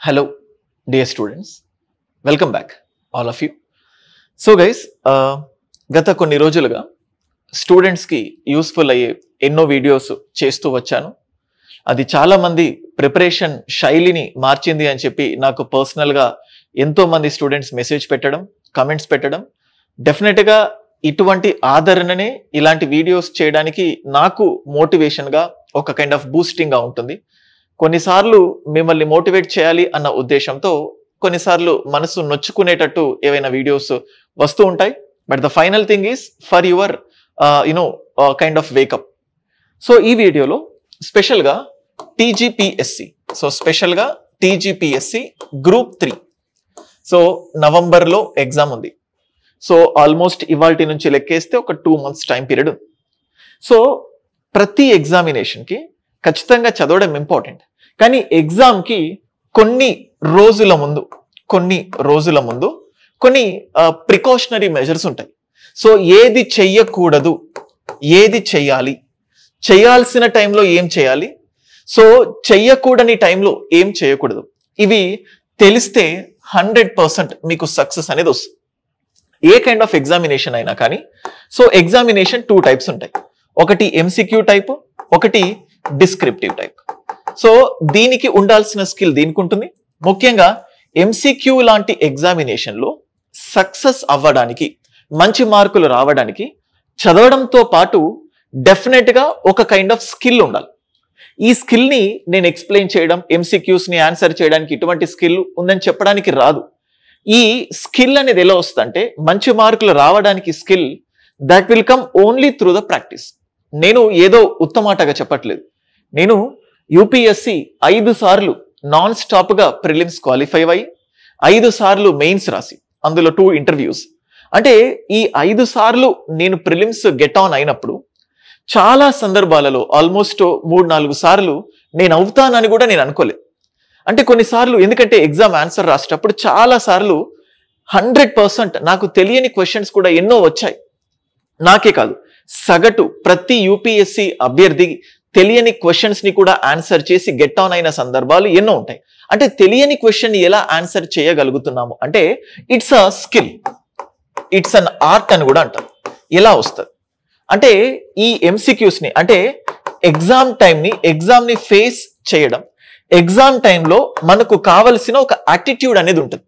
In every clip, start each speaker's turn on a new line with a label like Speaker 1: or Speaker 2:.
Speaker 1: Hello, dear students. Welcome back, all of you. So guys, గత కొన్ని రోజులుగా స్టూడెంట్స్కి యూస్ఫుల్ అయ్యే ఎన్నో వీడియోస్ చేస్తూ వచ్చాను. అది చాలామంది ప్రిపరేషన్ శైలిని మార్చింది అని చెప్పి నాకు పర్సనల్గా ఎంతోమంది స్టూడెంట్స్ మెసేజ్ పెట్టడం, కమెంట్స్ పెట్టడం. డెఫినెట్గా ఇటువంటి ఆదరణనే ఇలాంటి వీడియోస్ చేయడానికి నాకు మోటివేషన్గా ఒక కైండ్ ఆఫ్ బూస్టింగ్గా ఉంటుంది. కొన్నిసార్లు మిమ్మల్ని మోటివేట్ చేయాలి అన్న ఉద్దేశంతో కొన్నిసార్లు మనసు నొచ్చుకునేటట్టు ఏవైనా వీడియోస్ వస్తూ ఉంటాయి. But the final thing is for your kind of wake up. So ఈ వీడియోలో స్పెషల్గా టీజీపీఎస్సి, స్పెషల్గా టీజీపీఎస్సి గ్రూప్ 3. సో నవంబర్లో ఎగ్జామ్ ఉంది. సో ఆల్మోస్ట్ ఇవాల్టి నుంచి లెక్కేస్తే ఒక 2 months టైం పీరియడ్ ఉంది. సో ప్రతి ఎగ్జామినేషన్కి ఖచ్చితంగా చదవడం ఇంపార్టెంట్. కానీ ఎగ్జామ్కి కొన్ని రోజుల ముందు కొన్ని ప్రికాషనరీ మెజర్స్ ఉంటాయి. సో ఏది చెయ్యకూడదు, ఏది చెయ్యాలి, చేయాల్సిన టైంలో ఏం చేయాలి, సో చెయ్యకూడని టైంలో ఏం చేయకూడదు, ఇవి తెలిస్తే 100% మీకు సక్సెస్ అనేది వస్తుంది. ఏ కైండ్ ఆఫ్ ఎగ్జామినేషన్ అయినా కానీ. సో ఎగ్జామినేషన్ 2 types ఉంటాయి. ఒకటి ఎంసీక్యూ టైప్, ఒకటి డిస్క్రిప్టివ్ టైప్. సో దీనికి ఉండాల్సిన స్కిల్ దీనికి ఉంటుంది. ముఖ్యంగా ఎంసీక్యూ లాంటి ఎగ్జామినేషన్లో సక్సెస్ అవ్వడానికి, మంచి మార్కులు రావడానికి చదవడంతో పాటు డెఫినెట్గా ఒక కైండ్ ఆఫ్ స్కిల్ ఉండాలి. ఈ స్కిల్ని నేను ఎక్స్ప్లెయిన్ చేయడం, ఎంసీక్యూస్ని ఆన్సర్ చేయడానికి ఇటువంటి స్కిల్ ఉందని చెప్పడానికి రాదు. ఈ స్కిల్ అనేది ఎలా వస్తుందంటే, మంచి మార్కులు రావడానికి skill that will come only through the practice. నేను ఏదో ఉత్తమాటగా చెప్పట్లేదు. నేను యూపీఎస్సి 5 సార్లు నాన్ స్టాప్గా ప్రిలిమ్స్ క్వాలిఫై అయ్యి 5 సార్లు మెయిన్స్ రాసి అందులో 2 interviews. అంటే ఈ 5 సార్లు నేను ప్రిలిమ్స్ గెట్ ఆన్ అయినప్పుడు చాలా సందర్భాలలో ఆల్మోస్ట్ 3-4 సార్లు నేను అవుతానని కూడా నేను అనుకోలేదు. అంటే కొన్నిసార్లు ఎందుకంటే ఎగ్జామ్ ఆన్సర్ రాసేటప్పుడు చాలా సార్లు 100% నాకు తెలియని క్వశ్చన్స్ కూడా ఎన్నో వచ్చాయి. నాకే కాదు, సగటు ప్రతి యూపీఎస్సి అభ్యర్థి తెలియని క్వశ్చన్స్ ని కూడా ఆన్సర్ చేసి గెట్ ఆన్ అయిన సందర్భాలు ఎన్నో ఉంటాయి. అంటే తెలియని క్వశ్చన్ ఎలా ఆన్సర్ చేయగలుగుతున్నాము అంటే it's a skill, it's an art అని కూడా అంటారు. ఎలా వస్తుంది అంటే ఈ ఎంసీక్యూస్ ని, అంటే ఎగ్జామ్ ని ఫేస్ చేయడం, ఎగ్జామ్ టైంలో మనకు కావలసిన ఒక యాటిట్యూడ్ అనేది ఉంటుంది,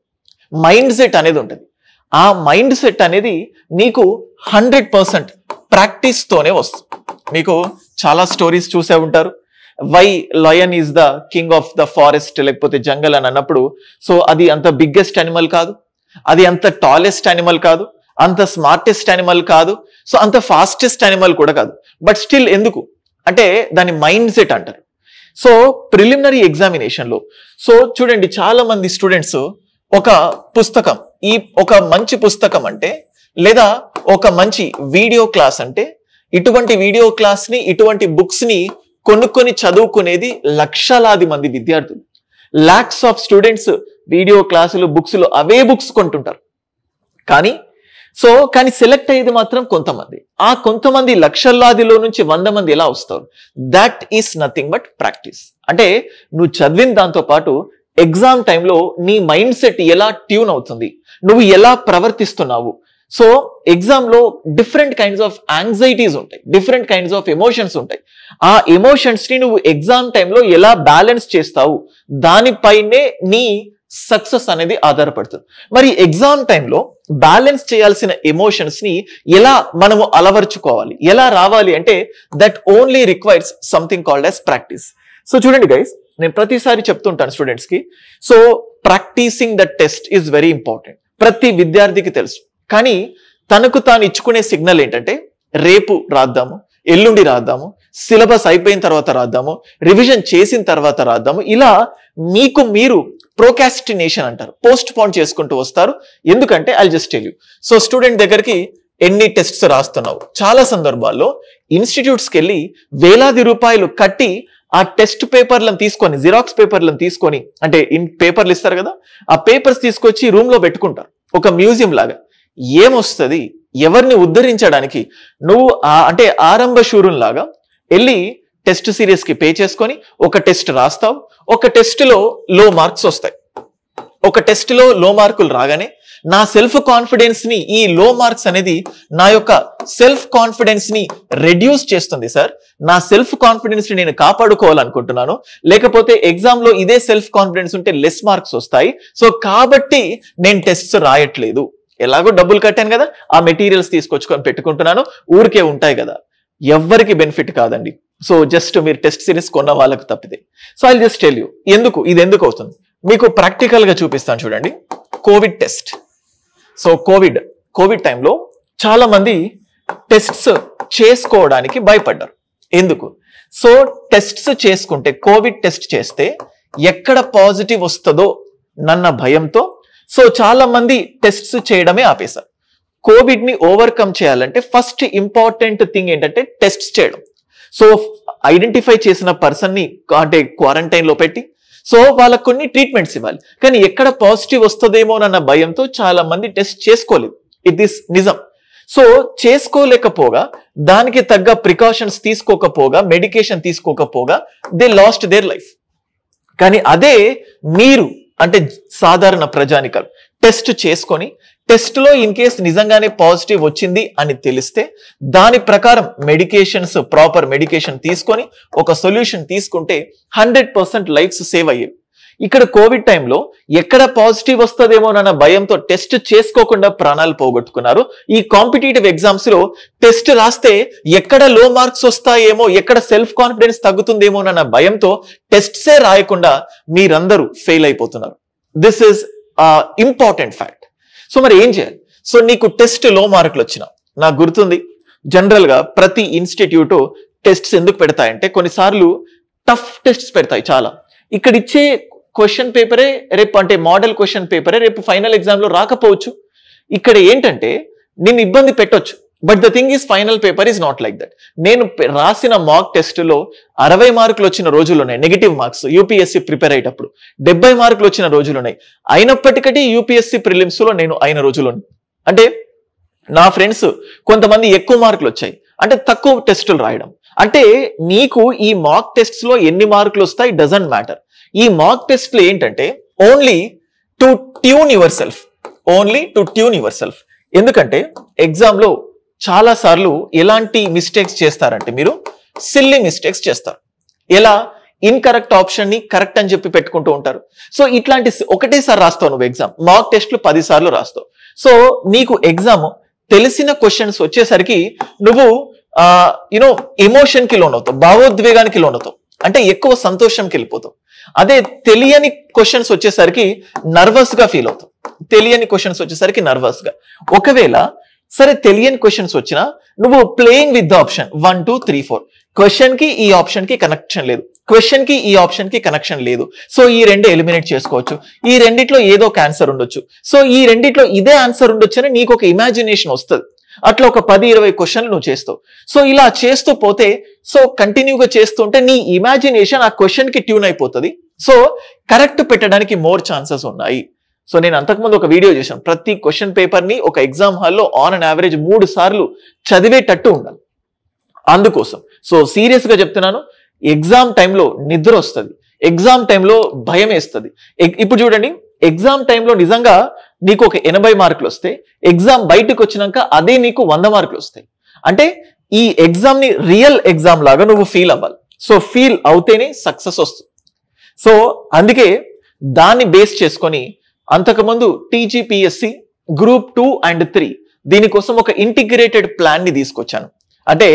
Speaker 1: మైండ్ సెట్ అనేది ఉంటుంది. ఆ మైండ్ సెట్ అనేది నీకు 100% ప్రాక్టీస్ తోనే వస్తుంది. మీకు చాలా స్టోరీస్ చూసే ఉంటారు. Why lion is the king of the forest, లేకపోతే జంగల్ అని అన్నప్పుడు సో అది అంత బిగ్గెస్ట్ యానిమల్ కాదు, అది అంత టాలెస్ట్ యానిమల్ కాదు, అంత స్మార్టెస్ట్ యానిమల్ కాదు, సో అంత ఫాస్టెస్ట్ యానిమల్ కూడా కాదు. బట్ స్టిల్ ఎందుకు అంటే దాని మైండ్ సెట్ అంటారు. సో ప్రిలిమినరీ ఎగ్జామినేషన్లో సో చూడండి, చాలా మంది స్టూడెంట్స్ ఒక పుస్తకం, ఒక మంచి పుస్తకం అంటే లేదా ఒక మంచి వీడియో క్లాస్ అంటే ఇటువంటి వీడియో క్లాస్ని, ఇటువంటి బుక్స్ని కొనుక్కొని చదువుకునేది లక్షలాది మంది విద్యార్థులు. లాక్స్ ఆఫ్ స్టూడెంట్స్ వీడియో క్లాసులు, బుక్స్లు అవే బుక్స్ కొంటుంటారు. కానీ సెలెక్ట్ అయ్యేది మాత్రం కొంతమంది. ఆ కొంతమంది లక్షలాదిలో నుంచి 100 మంది ఎలా వస్తారు? That is nothing but practice. అంటే నువ్వు చదివిన దాంతో పాటు ఎగ్జామ్ టైంలో నీ మైండ్ సెట్ ఎలా ట్యూన్ అవుతుంది, నువ్వు ఎలా ప్రవర్తిస్తున్నావు. సో ఎగ్జామ్లో డిఫరెంట్ కైండ్స్ ఆఫ్ యాంగ్జైటీస్ ఉంటాయి, డిఫరెంట్ కైండ్స్ ఆఫ్ ఎమోషన్స్ ఉంటాయి. ఆ ఎమోషన్స్ని నువ్వు ఎగ్జామ్ టైంలో ఎలా బ్యాలెన్స్ చేస్తావు, దానిపైనే నీ సక్సెస్ అనేది ఆధారపడుతుంది. మరి ఎగ్జామ్ టైంలో బ్యాలెన్స్ చేయాల్సిన ఎమోషన్స్ ని ఎలా మనము అలవర్చుకోవాలి, ఎలా రావాలి అంటే that only requires something called as practice. So చూడండి గైస్, నేను ప్రతిసారి చెప్తుంటాను స్టూడెంట్స్ కి, so practising the test is very important. ప్రతి విద్యార్థికి తెలుసు. కానీ తనకు తాను ఇచ్చుకునే సిగ్నల్ ఏంటంటే రేపు రాద్దాము, ఎల్లుండి రాద్దాము, సిలబస్ అయిపోయిన తర్వాత రాద్దాము, రివిజన్ చేసిన తర్వాత రాద్దాము, ఇలా మీకు మీరు ప్రోకాస్టినేషన్ అంటారు, పోస్ట్ పోన్ చేసుకుంటూ వస్తారు. ఎందుకంటే I'll just tell you. So student దగ్గరికి ఎన్ని టెస్ట్స్ రాస్తున్నావు, చాలా సందర్భాల్లో ఇన్స్టిట్యూట్స్కి వెళ్ళి వేలాది రూపాయలు కట్టి ఆ టెస్ట్ పేపర్లను తీసుకొని, జిరాక్స్ పేపర్లను తీసుకొని, అంటే పేపర్లు ఇస్తారు కదా, ఆ పేపర్స్ తీసుకొచ్చి రూమ్ లో పెట్టుకుంటారు ఒక మ్యూజియం లాగా. ఏమొస్తుంది? ఎవరిని ఉద్ధరించడానికి? నువ్వు అంటే ఆరంభ శూరున్ లాగా వెళ్ళి టెస్ట్ సిరీస్ కి పే చేసుకొని ఒక టెస్ట్ రాస్తావు, ఒక టెస్ట్ లో లో మార్క్స్ వస్తాయి, ఒక టెస్ట్ లో లో మార్కులు రాగానే నా సెల్ఫ్ కాన్ఫిడెన్స్ ని, ఈ లో మార్క్స్ అనేది నా యొక్క సెల్ఫ్ కాన్ఫిడెన్స్ ని రెడ్యూస్ చేస్తుంది సార్. నా సెల్ఫ్ కాన్ఫిడెన్స్ ని నేను కాపాడుకోవాలనుకుంటున్నాను, లేకపోతే ఎగ్జామ్ లో ఇదే సెల్ఫ్ కాన్ఫిడెన్స్ ఉంటే లెస్ మార్క్స్ వస్తాయి, సో కాబట్టి నేను టెస్ట్స్ రాయట్లేదు. ఎలాగో డబ్బులు కట్టాను కదా, ఆ మెటీరియల్స్ తీసుకొచ్చుకొని పెట్టుకుంటున్నాను, ఊరికే ఉంటాయి కదా. ఎవ్వరికి బెనిఫిట్ కాదండి. సో జస్ట్ మీరు టెస్ట్ సిరీస్ కొన్న వాళ్ళకు తప్పితే. So I just tell you ఇది ఎందుకు అవుతుంది. మీకు ప్రాక్టికల్ గా చూపిస్తాను చూడండి. Covid test. సో కోవిడ్ టైంలో చాలా మంది టెస్ట్స్ చేసుకోవడానికి భయపడ్డారు. ఎందుకు? సో టెస్ట్స్ చేసుకుంటే, కోవిడ్ టెస్ట్ చేస్తే ఎక్కడ పాజిటివ్ వస్తుందో నన్న భయంతో సో చాలా మంది టెస్ట్స్ చేయడమే ఆపేశారు. కోవిడ్ ని ఓవర్కమ్ చేయాలంటే ఫస్ట్ ఇంపార్టెంట్ థింగ్ ఏంటంటే టెస్ట్స్ చేయడం. సో ఐడెంటిఫై చేసిన పర్సన్ ని అంటే క్వారంటైన్ లో పెట్టి సో వాళ్ళకు కొన్ని ట్రీట్మెంట్స్ ఇవ్వాలి. కానీ ఎక్కడ పాజిటివ్ వస్తుందేమోనన్న భయంతో చాలా మంది టెస్ట్ చేసుకోలేదు. ఇది నిజం. సో చేసుకోలేకపోగా, దానికి తగ్గ ప్రికాషన్స్ తీసుకోకపోగా, మెడికేషన్ తీసుకోకపోగా దే లాస్ట్ దేర్ లైఫ్. కానీ అదే మీరు అంటే సాధారణ ప్రజానికలు టెస్ట్ చేసుకొని, టెస్ట్ లో ఇన్ కేస్ నిజంగానే పాజిటివ్ వచ్చింది అని తెలిస్తే దాని ప్రకారం మెడికేషన్స్, ప్రాపర్ మెడికేషన్ తీసుకొని ఒక సొల్యూషన్ తీసుకుంటే 100% లైఫ్స్ సేవ్ అయ్యేవి. ఇక్కడ కోవిడ్ టైంలో ఎక్కడ పాజిటివ్ వస్తుందేమోనన్న భయంతో టెస్ట్ చేసుకోకుండా ప్రాణాలు పోగొట్టుకున్నారు. ఈ కాంపిటేటివ్ ఎగ్జామ్స్ లో టెస్ట్ రాస్తే ఎక్కడ లో మార్క్స్ వస్తాయేమో, ఎక్కడ సెల్ఫ్ కాన్ఫిడెన్స్ తగ్గుతుందేమోనన్న భయంతో టెస్ట్సే రాయకుండా మీరందరూ ఫెయిల్ అయిపోతున్నారు. This is important fact. So మరి ఏం చేయాలి? సో నీకు టెస్ట్ లో మార్కులు వచ్చినా, నాకు గుర్తుంది జనరల్ గా ప్రతి ఇన్స్టిట్యూట్ టెస్ట్స్ ఎందుకు పెడతాయంటే కొన్నిసార్లు టఫ్ టెస్ట్స్ పెడతాయి చాలా. ఇక్కడ ఇచ్చే క్వశ్చన్ పేపరే రేపు అంటే మోడల్ క్వశ్చన్ పేపరే రేపు ఫైనల్ ఎగ్జామ్ లో రాకపోవచ్చు. ఇక్కడ ఏంటంటే నేను ఇబ్బంది పెట్టొచ్చు, but the thing is final paper is not like that. నేను రాసిన మాక్ టెస్ట్ లో 60 మార్కులు వచ్చిన రోజులు ఉన్నాయి, నెగిటివ్ మార్క్స్. యూపీఎస్సీ ప్రిపేర్ అయ్యేటప్పుడు 70 మార్కులు వచ్చిన రోజులు ఉన్నాయి. అయినప్పటికీ యూపీఎస్సీ ప్రిలిమ్స్ లో నేను అయిన రోజులు ఉన్నాయి. అంటే నా ఫ్రెండ్స్ కొంతమంది ఎక్కువ మార్కులు వచ్చాయి అంటే తక్కువ టెస్టులు రాయడం. అంటే నీకు ఈ మాక్ టెస్ట్స్ లో ఎన్ని మార్కులు వస్తాయి డజంట్ మ్యాటర్. ఈ మాక్ టెస్ట్లు ఏంటంటే only to tune your self. ఎందుకంటే ఎగ్జామ్ లో చాలా సార్లు ఎలాంటి మిస్టేక్స్ చేస్తారంటే మీరు సిల్లీ మిస్టేక్స్ చేస్తారు. ఎలా? ఇన్కరెక్ట్ ఆప్షన్ ని కరెక్ట్ అని చెప్పి పెట్టుకుంటూ ఉంటారు. సో ఇట్లాంటి ఒకటేసారి రాస్తావు నువ్వు ఎగ్జామ్. మాక్ టెస్ట్లు 10 సార్లు రాస్తావు. సో నీకు ఎగ్జామ్ తెలిసిన క్వశ్చన్స్ వచ్చేసరికి నువ్వు ఎమోషన్ కి లోన్ అవుతావు, భావోద్వేగానికి లోన్ అవుతావు, అంటే ఎక్కువ సంతోషంకి వెళ్ళిపోతావు. అదే తెలియని క్వశ్చన్స్ వచ్చేసరికి నర్వస్ గా ఫీల్ అవుతావు. ఒకవేళ సరే తెలియని క్వశ్చన్స్ వచ్చినా నువ్వు playing with the option 1 2 3 4 question కి ఈ ఆప్షన్ కి కనెక్షన్ లేదు, క్వశ్చన్ కి ఈ ఆప్షన్ కి కనెక్షన్ లేదు. సో ఈ రెండు ఎలిమినేట్ చేసుకోవచ్చు. ఈ రెండిట్లో ఏదో ఒక ఆన్సర్ ఉండొచ్చు. సో ఈ రెండిట్లో ఇదే ఆన్సర్ ఉండొచ్చు అని నీకు ఒక ఇమాజినేషన్ వస్తుంది. అట్లా ఒక 10-20 క్వశ్చన్లు నువ్వు చేస్తావు. సో ఇలా చేస్తూ పోతే సో కంటిన్యూగా చేస్తుంటే నీ ఇమాజినేషన్ ఆ క్వశ్చన్ కి ట్యూన్ అయిపోతుంది. సో కరెక్ట్ పెట్టడానికి మోర్ ఛాన్సెస్ ఉన్నాయి. సో నేను అంతకుముందు ఒక వీడియో చేశాను. ప్రతి క్వశ్చన్ పేపర్ ని ఒక ఎగ్జామ్ హాల్లో ఆన్ అండ్ యావరేజ్ 3 సార్లు చదివేటట్టు ఉండాలి. అందుకోసం సో సీరియస్ గా చెప్తున్నాను, ఎగ్జామ్ టైంలో నిద్ర వస్తుంది, ఎగ్జామ్ టైంలో భయం వేస్తుంది. ఇప్పుడు చూడండి, ఎగ్జామ్ టైంలో నిజంగా నీకు ఒక 80 మార్కులు వస్తే ఎగ్జామ్ బయటకు వచ్చినాక అదే నీకు 100 మార్కులు వస్తాయి. అంటే ఈ ఎగ్జామ్ ని రియల్ ఎగ్జామ్ లాగా నువ్వు ఫీల్ అవ్వాలి. సో ఫీల్ అవుతేనే సక్సెస్ వస్తుంది. సో అందుకే దాన్ని బేస్ చేసుకొని అంతకుముందు టీజీపీఎస్సీ గ్రూప్ 2 and 3 దీనికోసం ఒక ఇంటిగ్రేటెడ్ ప్లాన్ ని తీసుకొచ్చాను. అంటే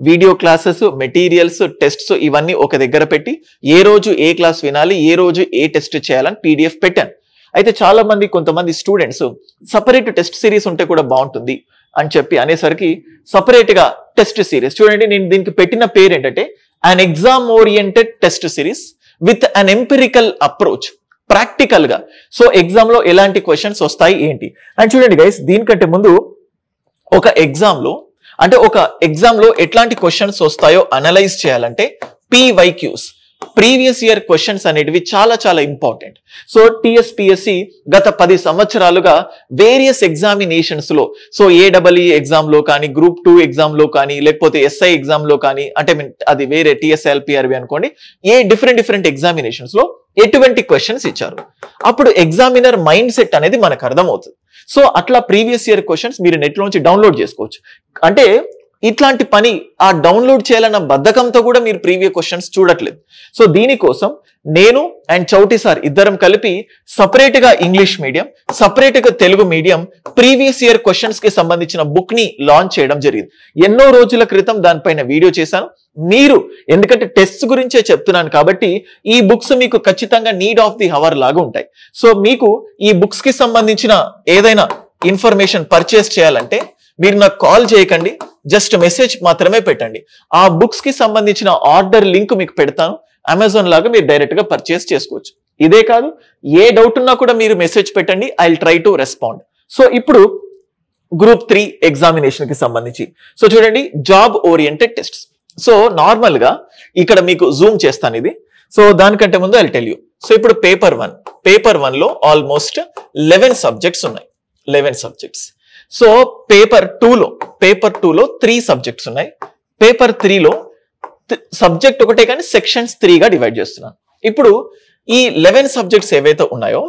Speaker 1: వీడియో క్లాసెస్, మెటీరియల్స్, టెస్ట్స్ ఇవన్నీ ఒక దగ్గర పెట్టి ఏ రోజు ఏ క్లాస్ వినాలి, ఏ రోజు ఏ టెస్ట్ చేయాలని పీడిఎఫ్ పెట్టాను. అయితే చాలా మంది కొంతమంది స్టూడెంట్స్ సపరేట్ టెస్ట్ సిరీస్ ఉంటే కూడా బాగుంటుంది అని చెప్పి అనేసరికి సపరేట్ గా టెస్ట్ సిరీస్ చూడండి. నేను దీనికి పెట్టిన పేరు ఏంటంటే an exam oriented test series with an empirical approach. Practical గా సో ఎగ్జామ్ లో ఎలాంటి క్వశ్చన్స్ వస్తాయి ఏంటి అని చూడండి గైస్. దీనికంటే ముందు ఒక ఎగ్జామ్ లో ఎట్లాంటి క్వశ్చన్స్ వస్తాయో అనలైజ్ చేయాలంటే PYQs, ప్రీవియస్ ఇయర్ క్వశ్చన్స్ అనేటివి చాలా చాలా ఇంపార్టెంట్. సో టిఎస్పిఎస్సి గత 10 సంవత్సరాలుగా వేరియస్ ఎగ్జామినేషన్స్ లో, సో ఏడబ్ల్ఈ ఎగ్జామ్ లో కానీ, గ్రూప్ 2 ఎగ్జామ్ లో కానీ, లేకపోతే ఎస్ఐ ఎగ్జామ్ లో కానీ, అంటే అది వేరే టిఎస్ఎల్పిఆర్బి అనుకోండి, డిఫరెంట్ ఎగ్జామినేషన్స్ లో ఎటువంటి క్వశ్చన్స్ ఇచ్చారు, అప్పుడు ఎగ్జామినర్ మైండ్ సెట్ అనేది మనకు అర్థమవుతుంది. సో అట్లా ప్రీవియస్ ఇయర్ క్వశ్చన్స్ మీరు నెట్ లోంచి డౌన్లోడ్ చేసుకోవచ్చు. అంటే ఇట్లాంటి పని ఆ డౌన్లోడ్ చేయాలన్న బద్ధకంతో కూడా మీరు ప్రీవియస్ క్వశ్చన్స్ చూడట్లేదు. సో దీనికోసం నేను అండ్ చౌటి సార్ ఇద్దరం కలిపి సపరేట్ గా ఇంగ్లీష్ మీడియం, సపరేట్ గా Telugu medium previous year questions కి సంబంధించిన బుక్ ని లాంచ్ చేయడం జరిగింది. ఎన్నో రోజుల క్రితం దానిపైన వీడియో చేశాను. మీరు ఎందుకంటే టెస్ట్ గురించే చెప్తున్నాను కాబట్టి ఈ బుక్స్ మీకు ఖచ్చితంగా నీడ్ ఆఫ్ ది హవర్ లాగా ఉంటాయి. సో మీకు ఈ బుక్స్ కి సంబంధించిన ఏదైనా ఇన్ఫర్మేషన్ పర్చేస్ చేయాలంటే మీరు నాకు కాల్ చేయకండి, జస్ట్ మెసేజ్ మాత్రమే పెట్టండి. ఆ బుక్స్ కి సంబంధించిన ఆర్డర్ లింక్ మీకు పెడతాను. అమెజాన్ లాగా మీరు డైరెక్ట్ గా పర్చేస్ చేసుకోవచ్చు. ఇదే కాదు, ఏ డౌట్ ఉన్నా కూడా మీరు మెసేజ్ పెట్టండి, I will try to respond. So ఇప్పుడు గ్రూప్ 3 ఎగ్జామినేషన్ కి సంబంధించి సో చూడండి, job oriented tests. So normal గా ఇక్కడ మీకు జూమ్ చేస్తాను ఇది. సో దానికంటే ముందు I will tell you. So ఇప్పుడు పేపర్ 1 లో ఆల్మోస్ట్ 11 సబ్జెక్ట్స్ ఉన్నాయి. 11 సబ్జెక్ట్స్. సో పేపర్ 2 లో 3 సబ్జెక్ట్స్ ఉన్నాయి. పేపర్ 3 లో సబ్జెక్ట్ ఒకటే కానీ సెక్షన్స్ 3 గా డివైడ్ చేస్తున్నాను. ఇప్పుడు ఈ 11 సబ్జెక్ట్స్ ఏవైతే ఉన్నాయో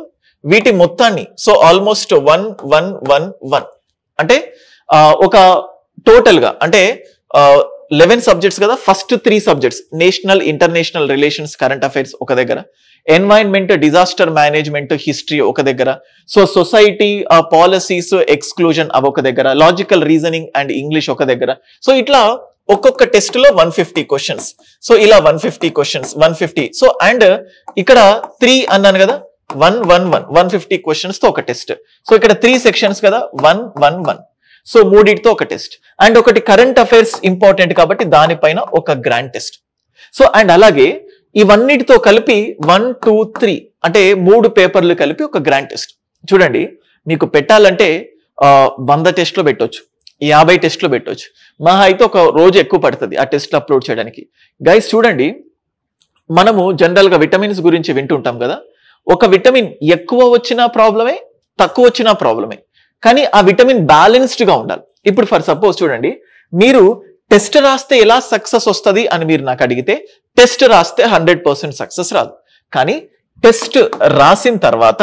Speaker 1: వీటి మొత్తాన్ని సో ఆల్మోస్ట్ 1 అంటే ఒక టోటల్ గా అంటే 11 సబ్జెక్ట్స్ కదా. First 3 subjects national, international relations, current affairs ఒక దగ్గర, ఎన్వైరన్మెంట్, డిజాస్టర్ మేనేజ్మెంట్, హిస్టరీ ఒక దగ్గర, సో సొసైటీ, పాలసీస్, ఎక్స్క్లూజన్ అవి ఒక దగ్గర, లాజికల్ రీజనింగ్ అండ్ ఇంగ్లీష్ ఒక దగ్గర. సో ఇట్లా ఒక్కొక్క టెస్ట్ లో 150 క్వశ్చన్స్. సో ఇలా 150 క్వశ్చన్స్ 150. సో అండ్ ఇక్కడ 3 అన్నాను కదా, 150 క్వశ్చన్స్ తో ఒక టెస్ట్. సో ఇక్కడ 3 సెక్షన్స్ కదా, 1. సో 3తో ఒక టెస్ట్ అండ్ ఒకటి కరెంట్ అఫైర్స్ ఇంపార్టెంట్ కాబట్టి దానిపైన ఒక గ్రాండ్ టెస్ట్. సో అండ్ అలాగే ఇవన్నిటితో కలిపి 1, 2, 3 అంటే 3 పేపర్లు కలిపి ఒక గ్రాండ్ టెస్ట్. చూడండి, మీకు పెట్టాలంటే 100 టెస్ట్లు పెట్టవచ్చు, 50 టెస్ట్లు పెట్టవచ్చు. మహా అయితే ఒక రోజు ఎక్కువ పడుతుంది ఆ టెస్ట్లు అప్లోడ్ చేయడానికి. గైస్ చూడండి, మనము జనరల్ గా విటమిన్స్ గురించి వింటుంటాం కదా. ఒక విటమిన్ ఎక్కువ వచ్చినా ప్రాబ్లమే, తక్కువ వచ్చినా ప్రాబ్లమే, కానీ ఆ విటమిన్ బ్యాలెన్స్డ్ గా ఉండాలి. ఇప్పుడు ఫర్ సపోజ్ చూడండి, మీరు టెస్ట్ రాస్తే ఎలా సక్సెస్ వస్తుంది అని మీరు నాకు అడిగితే, టెస్ట్ రాస్తే 100% సక్సెస్ రాదు. కానీ టెస్ట్ రాసిన తర్వాత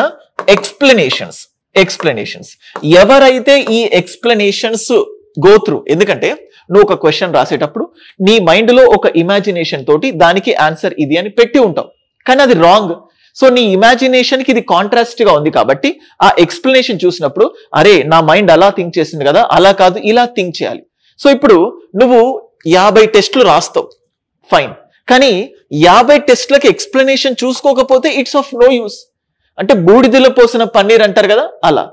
Speaker 1: ఎక్స్ప్లెనేషన్స్ ఎవరైతే ఈ ఎక్స్ప్లెనేషన్స్ గో త్రూ, ఎందుకంటే నువ్వు ఒక క్వశ్చన్ రాసేటప్పుడు నీ మైండ్ లో ఒక ఇమాజినేషన్ తోటి దానికి ఆన్సర్ ఇది అని పెట్టి ఉంటావు, కానీ అది రాంగ్. సో నీ ఇమాజినేషన్ కి ఇది కాంట్రాస్ట్ గా ఉంది కాబట్టి ఆ ఎక్స్ప్లెనేషన్ చూసినప్పుడు అరే నా మైండ్ అలా థింక్ చేసింది కదా, అలా కాదు ఇలా థింక్ చేయాలి. సో ఇప్పుడు నువ్వు 50 టెస్టులు రాస్తావు, ఫైన్, కానీ 50 టెస్ట్లకి ఎక్స్ప్లెనేషన్ చూసుకోకపోతే ఇట్స్ ఆఫ్ నో యూస్. అంటే బూడిదలో పోసిన పన్నీర్ అంటారు కదా అలా.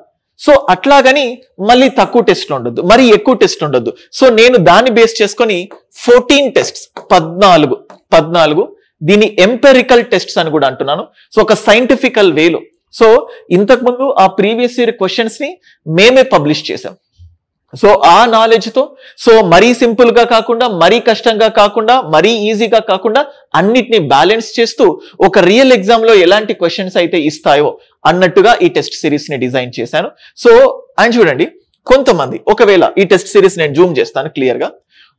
Speaker 1: సో అట్లాగని మళ్ళీ తక్కువ టెస్ట్లు ఉండొద్దు, మరి ఎక్కువ టెస్ట్ ఉండొద్దు. సో నేను దాన్ని బేస్ చేసుకొని 14 టెస్ట్స్ 14 దీన్ని ఎంపెరికల్ టెస్ట్స్ అని కూడా అంటున్నాను. సో ఒక సైంటిఫికల్ వేలో. సో ఇంతకుముందు ఆ ప్రీవియస్ ఇయర్ క్వశ్చన్స్ ని మేమే పబ్లిష్ చేసాం. సో ఆ నాలెడ్జ్ తో సో మరీ సింపుల్ గా కాకుండా, మరీ కష్టంగా కాకుండా, మరీ ఈజీగా కాకుండా అన్నిటిని బ్యాలెన్స్ చేస్తూ ఒక రియల్ ఎగ్జామ్ లో ఎలాంటి క్వశ్చన్స్ అయితే ఇస్తాయో అన్నట్టుగా ఈ టెస్ట్ సిరీస్ ని డిజైన్ చేశాను. సో అండ్ చూడండి, కొంతమంది ఒకవేళ ఈ టెస్ట్ సిరీస్ నేను జూమ్ చేస్తాను క్లియర్ గా.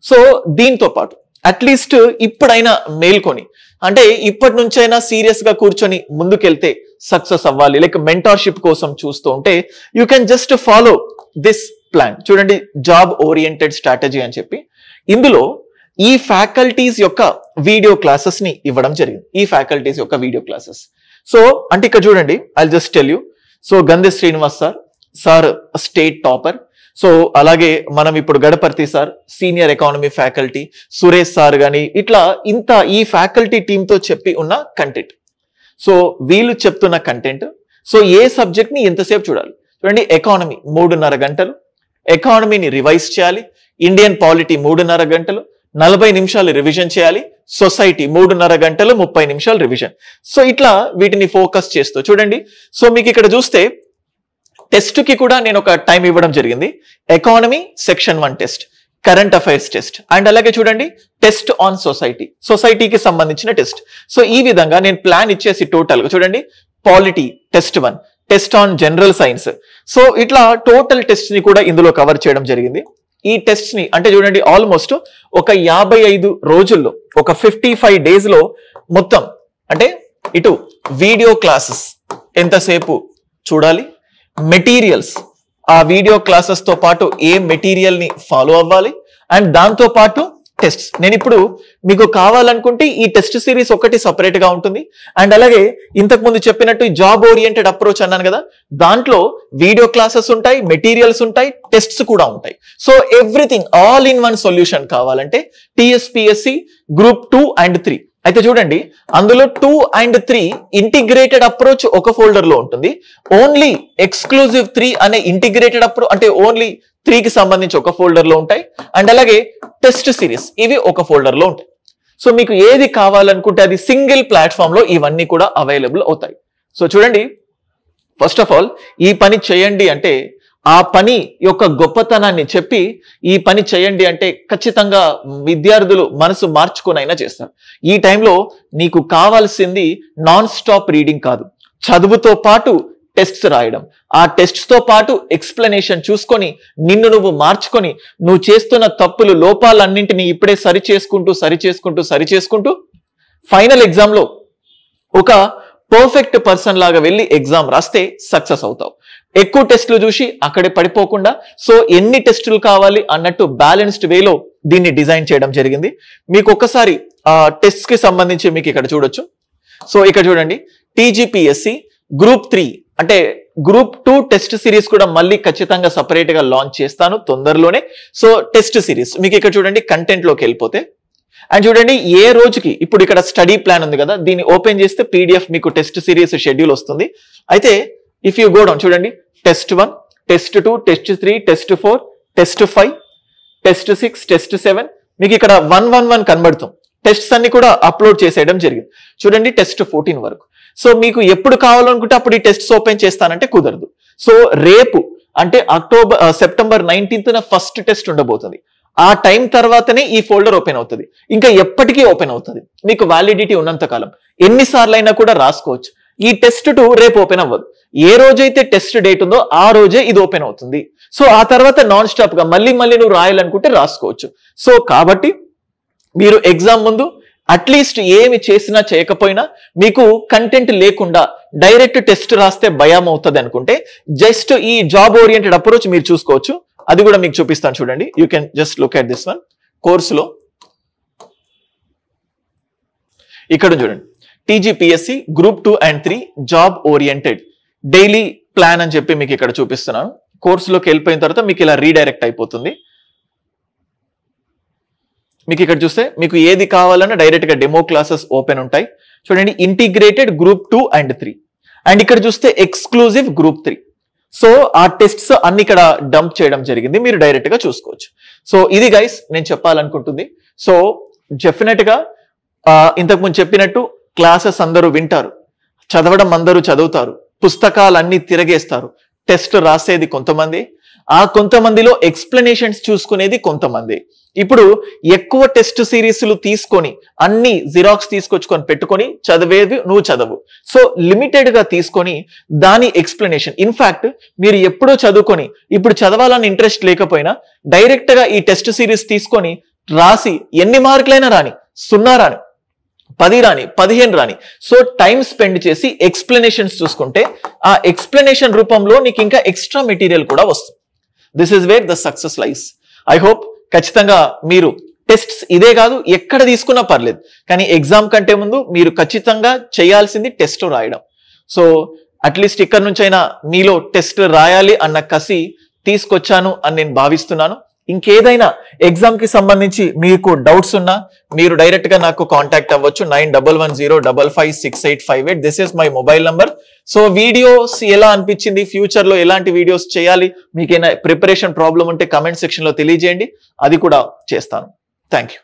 Speaker 1: సో దీంతో పాటు అట్లీస్ట్ ఇప్పుడైనా మేల్కొని, అంటే ఇప్పటి నుంచైనా సీరియస్ గా కూర్చొని ముందుకెళ్తే సక్సెస్ అవ్వాలి, లైక్ మెంటార్షిప్ కోసం చూస్తూ ఉంటే you can just follow this plan. చూడండి, జాబ్ ఓరియంటెడ్ స్ట్రాటజీ అని చెప్పి ఇందులో ఈ ఫ్యాకల్టీస్ యొక్క వీడియో క్లాసెస్ ని ఇవ్వడం జరిగింది. ఈ ఫ్యాకల్టీస్ యొక్క వీడియో క్లాసెస్. సో అంటే ఇక్కడ చూడండి, I just tell you. So Gandhi Srinivas sir state topper. So అలాగే మనం ఇప్పుడు Gadaparthi sir senior economy faculty, Suresh sir గాని ఇట్లా ఇంత ఈ ఫ్యాకల్టీ టీంతో చెప్పి ఉన్న కంటెంట్. సో వీళ్ళు చెప్తున్న కంటెంట్. సో ఏ సబ్జెక్ట్ ని ఎంతసేపు చూడాలి చూడండి. ఎకానమీ 3.5 గంటలు, ఎకానమీని రివైజ్ చేయాలి. ఇండియన్ పాలిటీ 3.5 గంటలు, 40 నిమిషాలు రివిజన్ చేయాలి. సొసైటీ 3.5 గంటలు, 30 నిమిషాలు రివిజన్. సో ఇట్లా వీటిని ఫోకస్ చేస్తూ చూడండి. సో మీకు ఇక్కడ చూస్తే టెస్ట్ కి కూడా నేను ఒక టైం ఇవ్వడం జరిగింది. Economy section 1 test, current affairs test and అలాగే చూడండి టెస్ట్ ఆన్ సొసైటీకి సంబంధించిన టెస్ట్. సో ఈ విధంగా నేను ప్లాన్ ఇచ్చేసి టోటల్ గా చూడండి polity test 1, test on general science. So ఇట్లా టోటల్ టెస్ట్ ని కూడా ఇందులో కవర్ చేయడం జరిగింది. ఈ టెస్ట్ ని అంటే చూడండి ఆల్మోస్ట్ ఒక 55 రోజుల్లో ఒక 55 days లో మొత్తం అంటే ఇటు వీడియో క్లాసెస్ ఎంతసేపు చూడాలి, మెటీరియల్స్ ఆ వీడియో క్లాసెస్ తో పాటు ఏ మెటీరియల్ ని ఫాలో అవ్వాలి అండ్ దాంతో పాటు టెస్ట్స్. నేను ఇప్పుడు మీకు కావాలనుకుంటే ఈ టెస్ట్ సిరీస్ ఒకటి సపరేట్ గా ఉంటుంది అండ్ అలాగే ఇంతకు ముందు చెప్పినట్టు జాబ్ ఓరియంటెడ్ అప్రోచ్ అన్నాను కదా, దాంట్లో వీడియో క్లాసెస్ ఉంటాయి, మెటీరియల్స్ ఉంటాయి, టెస్ట్స్ కూడా ఉంటాయి. So everything all in one solution కావాలంటే టీఎస్పీఎస్సి గ్రూప్ 2 and 3. అయితే చూడండి అందులో 2 and 3 ఇంటిగ్రేటెడ్ అప్రోచ్ ఒక ఫోల్డర్ లో ఉంటుంది. ఓన్లీ ఎక్స్క్లూజివ్ 3 అనే ఇంటిగ్రేటెడ్ అప్రోచ్ అంటే ఓన్లీ 3 కి సంబంధించి ఒక ఫోల్డర్ లో ఉంటాయి అండ్ అలాగే టెస్ట్ సిరీస్ ఇవి ఒక ఫోల్డర్ లో ఉంటాయి. సో మీకు ఏది కావాలనుకుంటే అది సింగిల్ ప్లాట్ఫామ్ లో ఇవన్నీ కూడా అవైలబుల్ అవుతాయి. సో చూడండి ఫస్ట్ ఆఫ్ ఆల్ ఈ పని చేయండి అంటే ఆ పని యొక్క గొప్పతనాన్ని చెప్పి ఈ పని చేయండి అంటే ఖచ్చితంగా విద్యార్థులు మనసు మార్చుకొనైనా చేస్తారు. ఈ టైంలో నీకు కావాల్సింది నాన్ స్టాప్ రీడింగ్ కాదు, చదువుతో పాటు టెస్ట్స్ రాయడం, ఆ టెస్ట్స్ తో పాటు ఎక్స్ప్లెనేషన్ చూసుకొని నిన్ను నువ్వు మార్చుకొని నువ్వు చేస్తున్న తప్పులు లోపాలన్నింటినీ ఇప్పుడే సరిచేసుకుంటూ ఫైనల్ ఎగ్జామ్ లో ఒక పర్ఫెక్ట్ పర్సన్ లాగా వెళ్ళి ఎగ్జామ్ రాస్తే సక్సెస్ అవుతావు. ఎక్కువ టెస్టులు చూసి అక్కడే పడిపోకుండా సో ఎన్ని టెస్టులు కావాలి అన్నట్టు బ్యాలెన్స్డ్ వేలో దీన్ని డిజైన్ చేయడం జరిగింది. మీకు ఒక్కసారి టెస్ట్ కి సంబంధించి మీకు ఇక్కడ చూడొచ్చు. సో ఇక్కడ చూడండి టీజీపీఎస్సి గ్రూప్ 3 అంటే గ్రూప్ 2 టెస్ట్ సిరీస్ కూడా మళ్ళీ ఖచ్చితంగా సపరేట్ గా లాంచ్ చేస్తాను తొందరలోనే. సో టెస్ట్ సిరీస్ మీకు ఇక్కడ చూడండి కంటెంట్ లోకి వెళ్ళిపోతే అండ్ చూడండి ఏ రోజుకి ఇప్పుడు ఇక్కడ స్టడీ ప్లాన్ ఉంది కదా, దీన్ని ఓపెన్ చేస్తే పీడిఎఫ్ మీకు టెస్ట్ సిరీస్ షెడ్యూల్ వస్తుంది. అయితే ఇఫ్ యూ గో డౌన్ చూడండి test 1, test 2, test 3, test 4, test 5, test 6, test 7 మీకు ఇక్కడ 111 కనబడుతుంది. టెస్ట్స్ అన్ని కూడా అప్లోడ్ చేసేయడం జరిగింది. చూడండి టెస్ట్ 14 వరకు. సో మీకు ఎప్పుడు కావాలనుకుంటే అప్పుడు ఈ టెస్ట్స్ ఓపెన్ చేస్తానంటే కుదరదు. సో రేపు అంటే సెప్టెంబర్ 19th ఫస్ట్ టెస్ట్ ఉండబోతుంది. ఆ టైం తర్వాతనే ఈ ఫోల్డర్ ఓపెన్ అవుతుంది, ఇంకా ఎప్పటికీ ఓపెన్ అవుతుంది. మీకు వ్యాలిడిటీ ఉన్నంత కాలం ఎన్నిసార్లు అయినా కూడా రాసుకోవచ్చు. ఈ టెస్ట్ 2 రేపు ఓపెన్ అవ్వదు, ఏ రోజైతే టెస్ట్ డేట్ ఉందో ఆ రోజే ఇది ఓపెన్ అవుతుంది. సో ఆ తర్వాత నాన్ స్టాప్ గా మళ్ళీ నువ్వు రాయాలనుకుంటే రాసుకోవచ్చు. సో కాబట్టి మీరు ఎగ్జామ్ ముందు అట్లీస్ట్ ఏమి చేసినా చేయకపోయినా మీకు కంటెంట్ లేకుండా డైరెక్ట్ టెస్ట్ రాస్తే భయం అవుతుంది అనుకుంటే జస్ట్ ఈ జాబ్ ఓరియంటెడ్ అప్రోచ్ మీరు చూసుకోవచ్చు. అది కూడా మీకు చూపిస్తాను చూడండి. You can just look at this one. కోర్సులో ఇక్కడ చూడండి TGPSC group 2 and 3 job oriented daily plan అని చెప్పి మీకు ఇక్కడ చూపిస్తున్నాను. కోర్సులోకి వెళ్ళిపోయిన తర్వాత మీకు ఇలా రీడైరెక్ట్ అయిపోతుంది. మీకు ఇక్కడ చూస్తే మీకు ఏది కావాలన్నా డైరెక్ట్ గా డెమో క్లాసెస్ ఓపెన్ ఉంటాయి. చూడండి ఇంటిగ్రేటెడ్ గ్రూప్ 2 and 3 అండ్ ఇక్కడ చూస్తే ఎక్స్క్లూజివ్ గ్రూప్ 3. సో ఆ టెస్ట్స్ అన్ని ఇక్కడ డంప్ చేయడం జరిగింది, మీరు డైరెక్ట్ గా చూసుకోవచ్చు. సో ఇది గైస్ నేను చెప్పాలనుకుంటుంది. సో డెఫినెట్ గా ఇంతకుముందు చెప్పినట్టు క్లాసెస్ అందరూ వింటారు, చదవడం అందరూ చదువుతారు, పుస్తకాలన్నీ తిరగేస్తారు, టెస్ట్ రాసేది కొంతమంది, ఆ కొంతమందిలో ఎక్స్ప్లెనేషన్స్ చూసుకునేది కొంతమంది. ఇప్పుడు ఎక్కువ టెస్ట్ సిరీస్లు తీసుకొని అన్ని జిరాక్స్ తీసుకొచ్చుకొని పెట్టుకొని చదివేది నువ్వు చదవు. సో లిమిటెడ్ గా తీసుకొని దాని ఎక్స్ప్లెనేషన్ ఇన్ఫాక్ట్ మీరు ఎప్పుడో చదువుకొని ఇప్పుడు చదవాలని ఇంట్రెస్ట్ లేకపోయినా డైరెక్ట్ గా ఈ టెస్ట్ సిరీస్ తీసుకొని రాసి ఎన్ని మార్కులైనా రాని, 0 రాని, 10 రాని, 15 రాని, సో టైం స్పెండ్ చేసి ఎక్స్ప్లెనేషన్స్ చూసుకుంటే ఆ ఎక్స్ప్లెనేషన్ రూపంలో నీకు ఇంకా ఎక్స్ట్రా మెటీరియల్ కూడా వస్తుంది. This is where the success lies. I hope ఖచ్చితంగా మీరు టెస్ట్స్ ఇదే కాదు ఎక్కడ తీసుకున్నా పర్లేదు, కానీ ఎగ్జామ్ కంటే ముందు మీరు ఖచ్చితంగా చేయాల్సింది టెస్ట్ రాయడం. సో అట్లీస్ట్ ఇక్కడ నుంచైనా మీలో టెస్ట్ రాయాలి అన్న కసి తీసుకొచ్చాను అని నేను భావిస్తున్నాను. ఇంకేదైనా ఎగ్జామ్ కి సంబంధించి మీకు డౌట్స్ ఉన్నా మీరు డైరెక్ట్ గా నాకు కాంటాక్ట్ అవ్వచ్చు 9110556858. This is my mobile number. So videos ఎలా అనిపించింది, ఫ్యూచర్ లో ఎలాంటి వీడియోస్ చేయాలి, మీకైనా ప్రిపరేషన్ ప్రాబ్లం ఉంటే కమెంట్ సెక్షన్ లో తెలియజేయండి, అది కూడా చేస్తాను. Thank you.